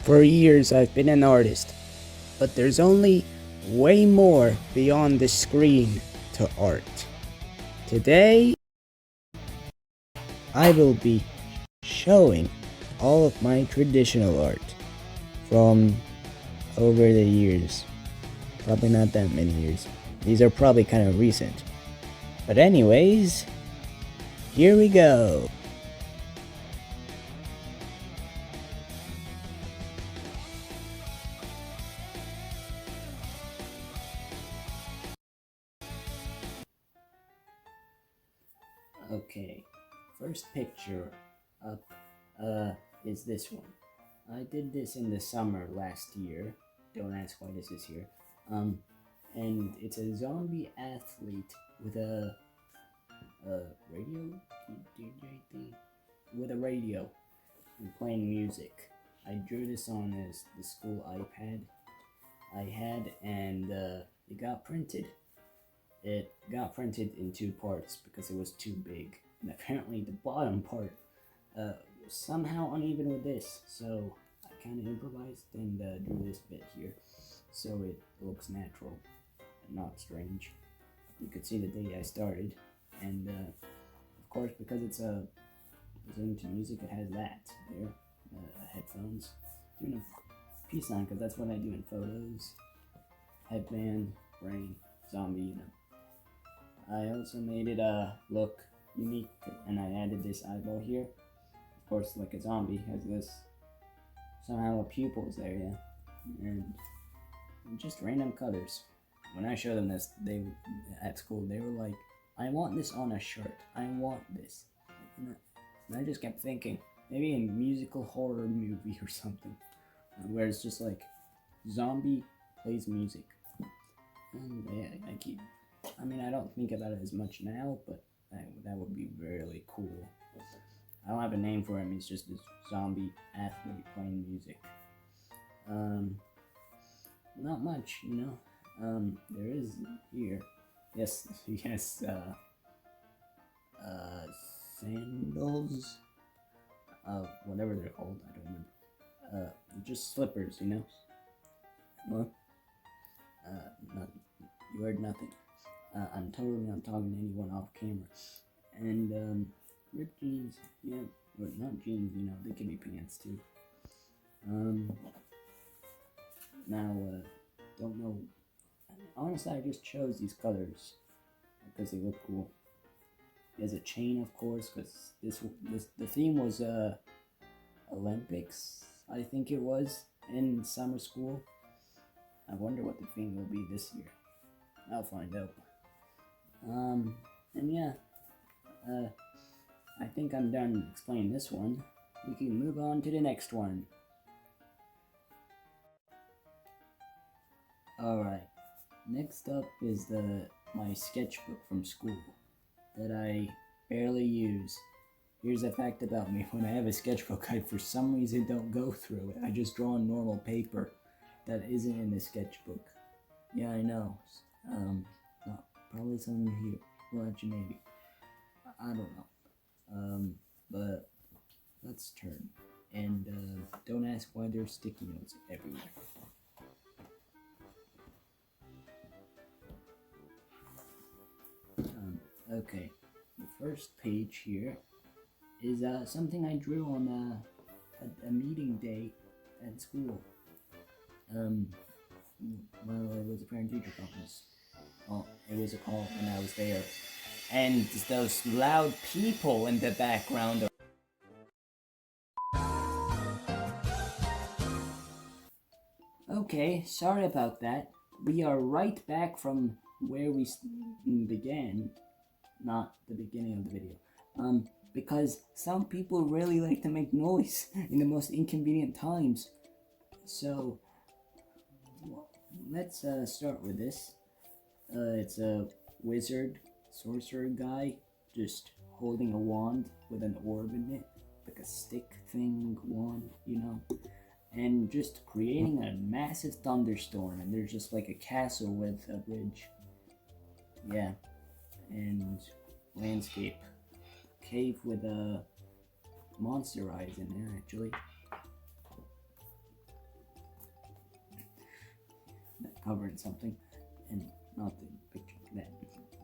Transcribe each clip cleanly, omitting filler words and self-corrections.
For years I've been an artist, but there's only way more beyond the screen to art. Today, I will be showing all of my traditional art from over the years. Probably not that many years. These are probably kind of recent. But anyways, here we go. Okay, first picture up is this one. I did this in the summer last year. Don't ask why this is here. And it's a zombie athlete with a radio DJ thing with a radio and playing music. I drew this on the school iPad I had, and it got printed. It got printed in two parts because it was too big, and apparently the bottom part was somehow uneven with this, so I kind of improvised and drew this bit here so it looks natural and not strange. You could see the day I started, and of course, because it's listening to music, it has that there, headphones, doing a peace sign because that's what I do in photos, headband, brain, zombie, you know. I also made it look unique, and I added this eyeball here. Of course, like a zombie, has this somehow pupils there, yeah, and just random colors. When I showed them this, they at school, they were like, "I want this on a shirt. I want this." And I just kept thinking, maybe a musical horror movie or something, where it's just like zombie plays music, and yeah, I mean, I don't think about it as much now, but that would be really cool. I don't have a name for him, he's just this zombie athlete playing music. Not much, you know. There is here, yes, sandals, whatever they're called, I don't remember. Just slippers, you know. Well, you heard nothing. I'm totally not talking to anyone off camera. And ripped jeans, yeah, but not jeans, you know, they can be pants too. Now, don't know. Honestly, I just chose these colors because they look cool. There's a chain, of course, because the theme was Olympics, I think it was, in summer school. I wonder what the theme will be this year. I'll find out. And yeah, I think I'm done explaining this one. We can move on to the next one. Alright, next up is my sketchbook from school that I barely use. Here's a fact about me: when I have a sketchbook, I for some reason don't go through it. I just draw on normal paper that isn't in the sketchbook. Yeah, I know. No, probably something here. Well, actually, maybe. I don't know. But let's turn. And don't ask why there's sticky notes everywhere. Okay, the first page here is something I drew on a meeting day at school. Well, it was a parent-teacher conference. Well, it was a call when I was there. And those loud people in the background are... Okay, sorry about that. We are right back from where we began. Not the beginning of the video. Because some people really like to make noise in the most inconvenient times. So, let's start with this. It's a wizard, sorcerer guy, just holding a wand with an orb in it, like a stick thing wand, you know, and just creating a massive thunderstorm, and there's just like a castle with a bridge. Yeah, and landscape. Cave with a monster eyes in there, actually. covering something, and not the picture that.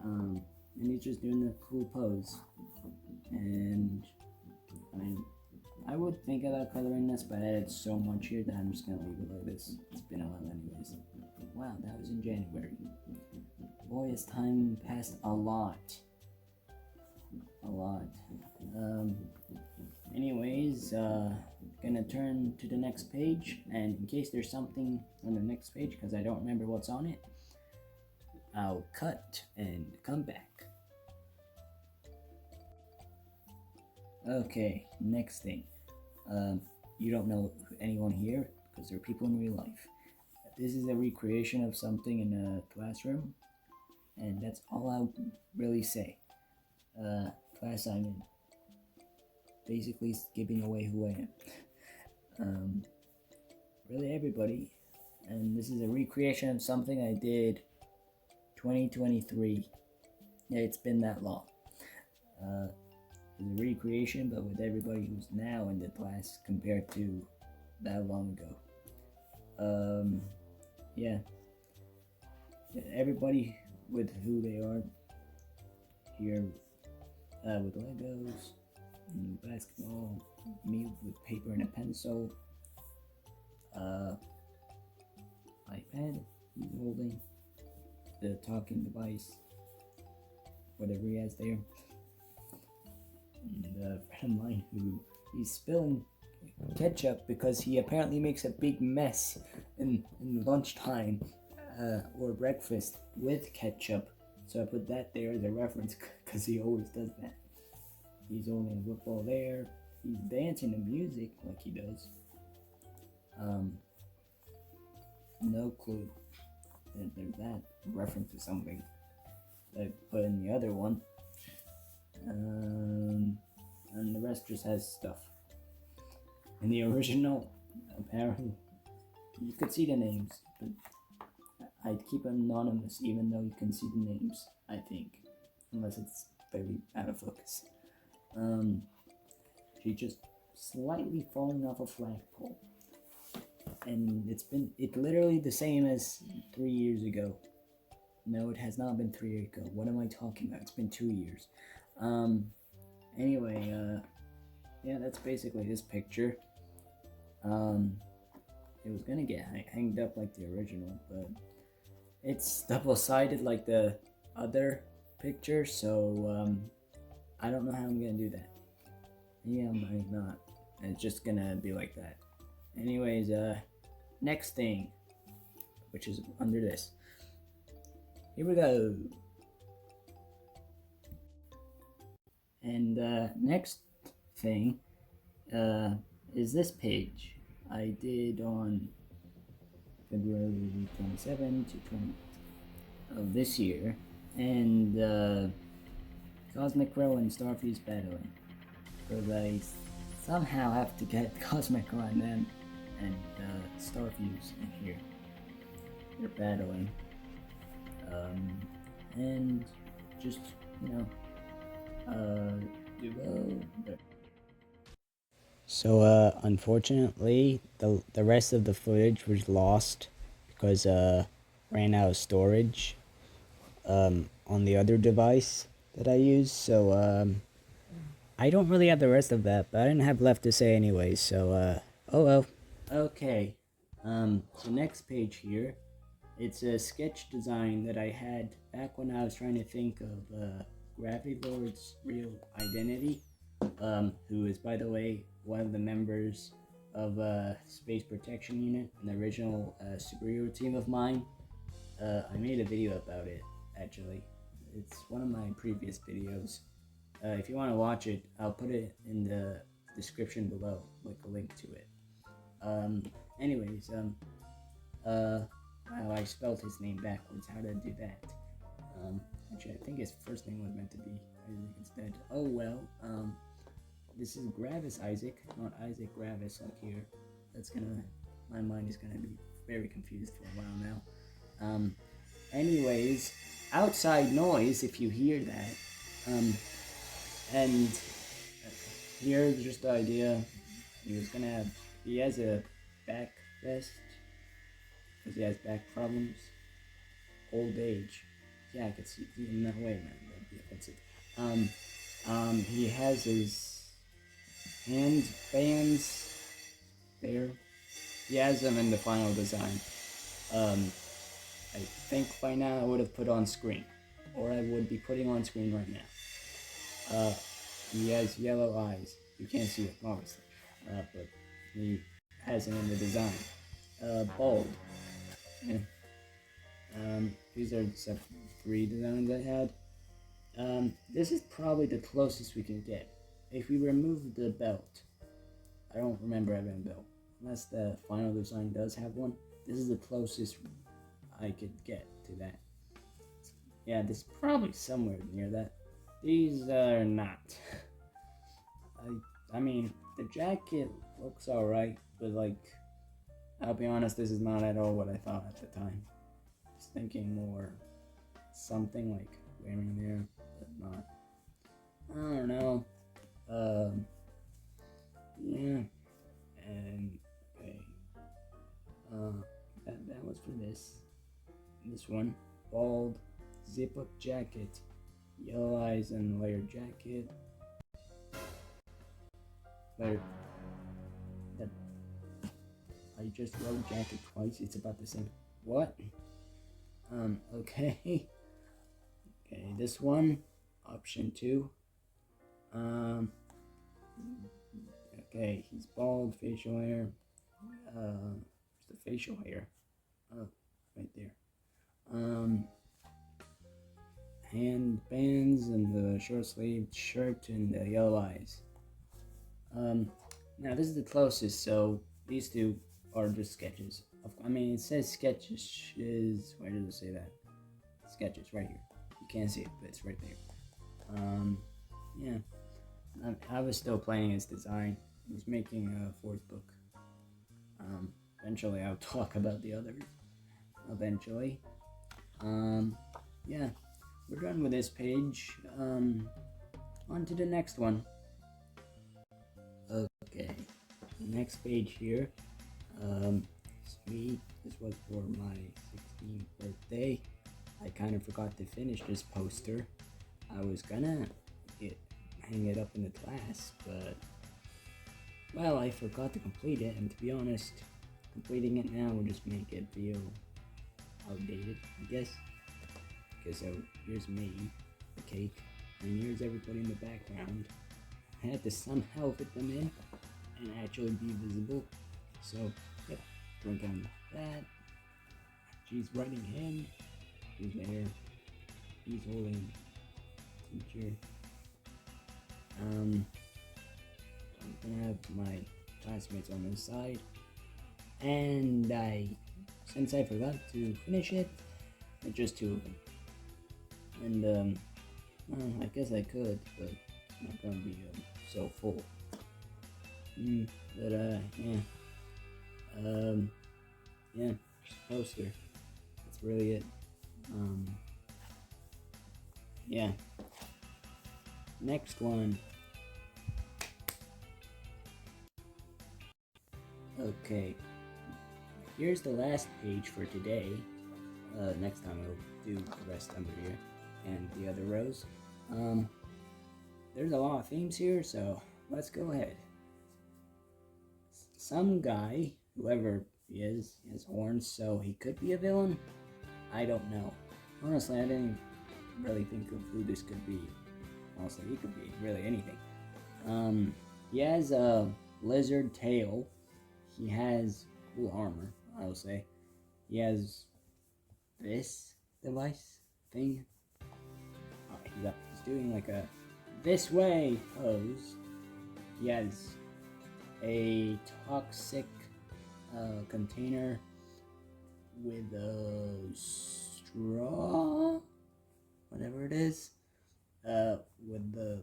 And he's just doing the cool pose. And I mean, I would think about coloring this, but I added so much here that I'm just gonna leave it like this. It's been a while anyways. Wow, that was in January. Boy, has time passed a lot. A lot. Anyways, gonna turn to the next page, and in case there's something on the next page, because I don't remember what's on it, I'll cut and come back. Okay, next thing. You don't know anyone here because they're people in real life. This is a recreation of something in a classroom, and that's all I'll really say. Class I'm in. Basically giving away who I am. Really everybody. And this is a recreation of something I did 2023. Yeah, it's been that long. It's a recreation, but with everybody who's now in the class compared to that long ago. Yeah. Everybody with who they are here, with Legos, and basketball, me with paper and a pencil, iPad he's holding, the talking device, whatever he has there, and a friend of mine who he's spilling ketchup because he apparently makes a big mess in lunchtime or breakfast with ketchup. So I put that there as a reference because he always does that. He's holding a football there. He's dancing to music like he does. No clue that there's that reference to something that I put in the other one. And the rest just has stuff. In the original, apparently, you could see the names, but I'd keep it anonymous even though you can see the names, I think. Unless it's very out of focus. She's just slightly falling off a flagpole. And it's literally the same as 3 years ago. No, it has not been 3 years ago. What am I talking about? It's been 2 years. Anyway, yeah, that's basically this picture. It was gonna get hanged up like the original, but it's double-sided like the other picture, so I don't know how I'm gonna do that. Yeah, I might not. It's just gonna be like that. Anyways, next thing, which is under this. Here we go. And next thing is this page I did on February 27 to 20 of this year, and Cosmic Row and Starfuse battling, because I somehow have to get Cosmic Row and them and Starfuse in here. They're battling, and just duo. So unfortunately, the rest of the footage was lost because ran out of storage on the other device that I use. So I don't really have the rest of that, but I didn't have left to say anyway. So oh well. Okay. So next page here, it's a sketch design that I had back when I was trying to think of Gravity Lord's real identity. Who is, by the way, one of the members of Space Protection Unit, an original superhero team of mine. I made a video about it, actually. It's one of my previous videos. If you want to watch it, I'll put it in the description below, like a link to it. Anyways, well, I spelled his name backwards. How did I do that? Actually, I think his first name was meant to be Isaac instead. Oh well. This is Gravis Isaac, not Isaac Gravis like here. My mind is gonna be very confused for a while now. Anyways, outside noise, if you hear that. And here's just the idea. He has a back vest because he has back problems. Old age. Yeah, I could see even that way, man. That'd be offensive. He has his hand bands there. He has them in the final design. I think by now I would have put on screen, or I would be putting on screen right now. He has yellow eyes. You can't see it, obviously, but he has it in the design. Bald. Yeah. These are the 3 designs I had. This is probably the closest we can get. If we remove the belt, I don't remember having a belt, unless the final design does have one. This is the closest I could get to that. Yeah, this is probably somewhere near that. These are not. I mean, the jacket looks alright, but like, I'll be honest, this is not at all what I thought at the time. I was thinking more something like wearing there, but not. I don't know. Yeah, and okay. That was for this. This one, bald, zip-up jacket, yellow eyes and layered jacket. Layered. That I just wrote jacket twice. It's about the same. What? Okay. Okay, this one, option 2. Okay, he's bald, facial hair. Where's the facial hair? Oh, right there. Hand bands and the short sleeved shirt and the yellow eyes. Now this is the closest, so these 2 are just sketches. I mean, it says sketches. Where does it say that? Sketches, right here. You can't see it, but it's right there. Yeah. I was still planning his design. I was making a 4th book. Eventually I'll talk about the others. Eventually. Yeah. We're done with this page. On to the next one. Okay. Next page here. Sweet. This was for my 16th birthday. I kind of forgot to finish this poster. I was gonna hang it up in the class, but well, I forgot to complete it, and to be honest, completing it now will just make it feel outdated, I guess. Okay, so here's me, the cake, and here's everybody in the background. I had to somehow fit them in and actually be visible. So, yep, drinking that. She's writing him. He's there. He's holding teacher. I'm gonna have my classmates on this side. And since I forgot to finish it, it's just 2 of them. And, well, I guess I could, but it's not gonna be so full. But, yeah. Yeah, poster. That's really it. Yeah. Next one. Okay. Here's the last page for today. Next time I'll do the rest under here and the other rows. There's a lot of themes here, so let's go ahead. Some guy, whoever he has horns, so he could be a villain. I don't know. Honestly, I didn't really think of who this could be. Honestly, he could be really anything. He has a lizard tail. He has cool armor, I will say. He has this device thing. He's doing like a this way pose. He has a toxic container with a straw, whatever it is, with the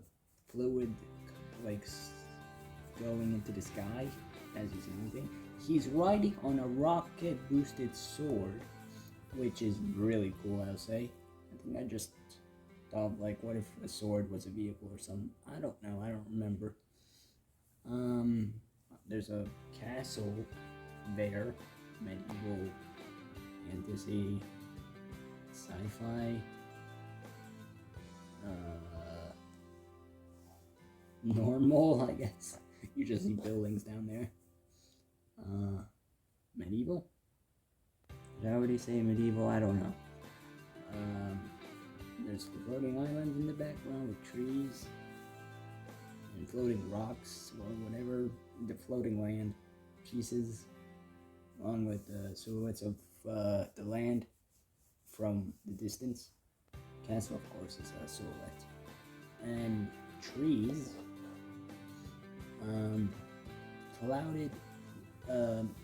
fluid like going into the sky as he's moving. He's riding on a rocket boosted sword, which is really cool, I'll say. I think I just thought, like, what if a sword was a vehicle or something? I don't know, I don't remember. There's a castle there, medieval fantasy, sci-fi, normal, I guess. You just see buildings down there. Medieval? Did I already say medieval? I don't know. There's floating islands in the background with trees and floating rocks or whatever, the floating land pieces, along with the silhouettes of the land from the distance. Castle, of course, is a silhouette. And trees, clouded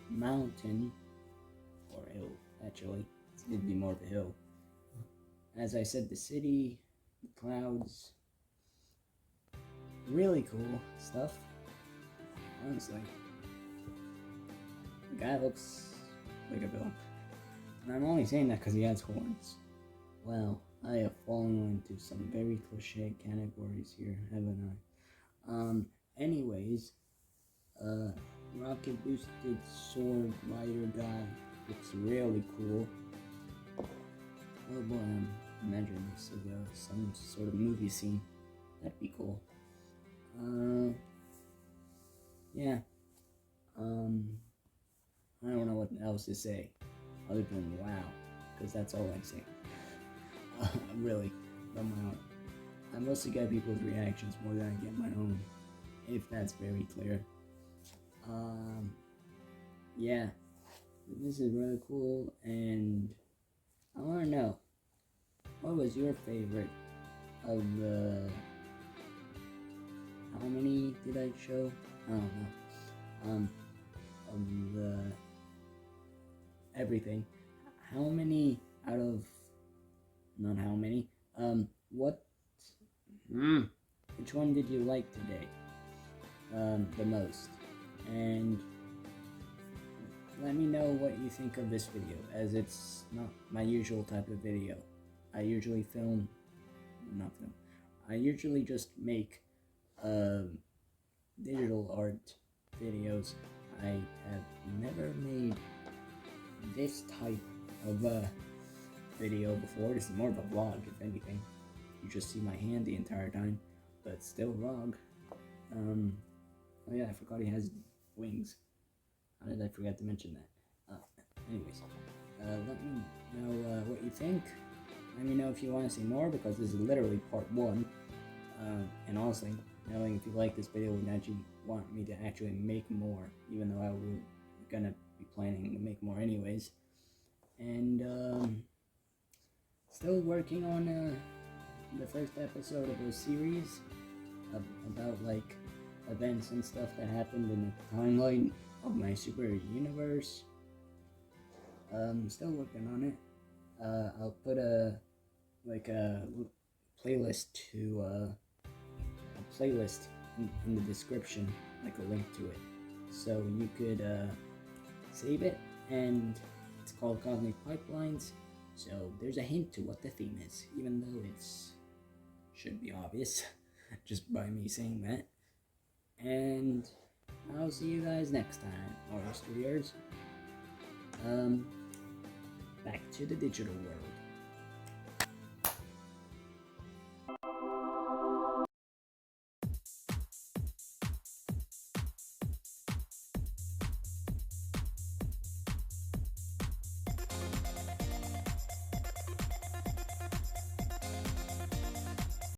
mountain, or hill, actually. It'd be more of a hill. As I said, the city, the clouds, really cool stuff, honestly. The guy looks like a villain. And I'm only saying that because he has horns. Well, I have fallen into some very cliche categories here, haven't I? Anyways, rocket boosted sword rider guy looks really cool. Oh boy, I'm imagining this as some sort of movie scene. That'd be cool. Yeah. I don't know what else to say other than wow, because that's all I say. Really, from my own. I mostly get people's reactions more than I get my own, if that's very clear. Yeah, this is really cool, and I want to know, what was your favorite of the, how many did I show? I don't know. Of the everything. How many out of, not how many, what, which one did you like today, the most? And let me know what you think of this video, as it's not my usual type of video. I usually I usually just make, digital art videos. I have never made this type of video before. This is more of a vlog, if anything. You just see my hand the entire time, but still vlog. Oh yeah, I forgot he has wings. How did I forget to mention that? Anyways, let me know what you think. Let me know if you want to see more, because this is literally part 1. And honestly, knowing if you like this video would actually want me to actually make more, even though I was gonna be planning to make more anyways. And still working on the first episode of a series about like events and stuff that happened in the timeline of my superhero universe. Still working on it. I'll put a playlist to a playlist in the description, like a link to it, so you could save it. And it's called Cosmic Pipelines, so there's a hint to what the theme is, even though it's should be obvious just by me saying that. And I'll see you guys next time, Horror Studios. Back to the digital world.